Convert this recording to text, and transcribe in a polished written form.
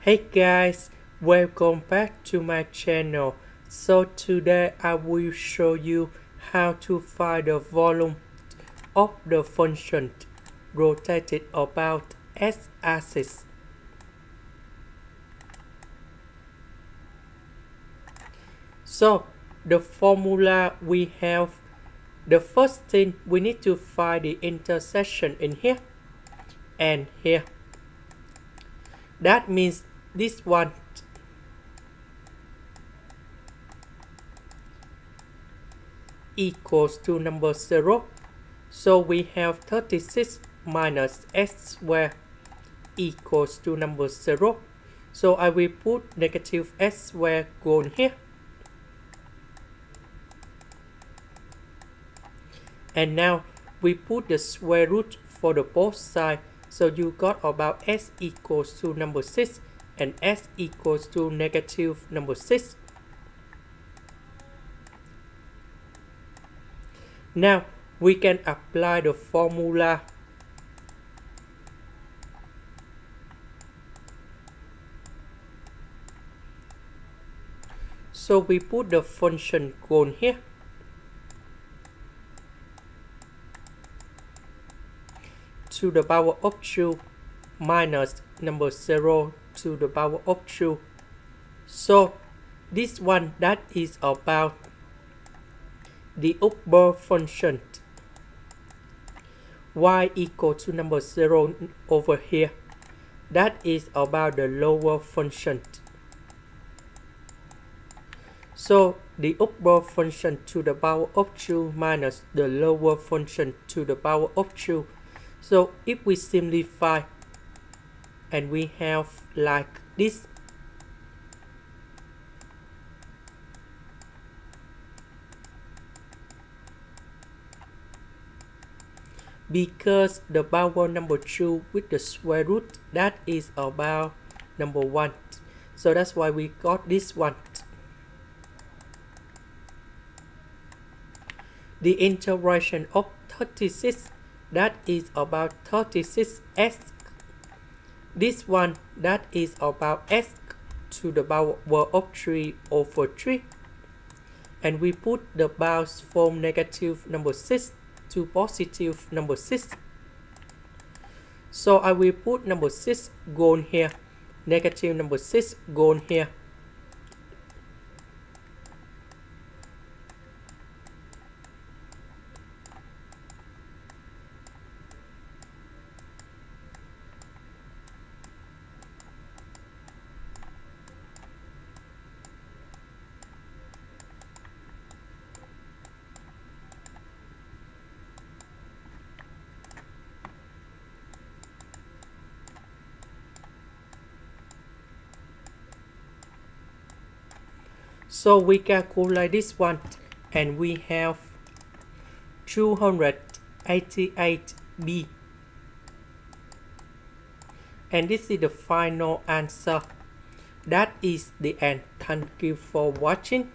Hey guys, welcome back to my channel. So today I will show you how to find the volume of the function rotated about x-axis. So the formula we have, the first thing we need to find the intersection in here and here. That means this one equals to number 0. So we have 36 minus x squared equals to number 0. So I will put negative x squared going here. And now we put the square root for the both sides. So you got about x equals to number 6 and x equals to negative number 6. Now we can apply the formula. So we put the function going here. To the power of 2 minus number 0 to the power of 2. So this one that is about the upper function y equal to number 0 over here. That is about the lower function. So the upper function to the power of 2 minus the lower function to the power of 2. So if we simplify and we have like this, because the power number 2 with the square root, that is about number 1. So that's why we got this one. The integration of 36, that is about 36x. This one that is about x to the power of 3 over 3. And we put the bounds from negative number 6 to positive number 6. So I will put number 6 going here, negative number 6 going here. So we calculate this one and we have 288b. And this is the final answer. That is the end. Thank you for watching.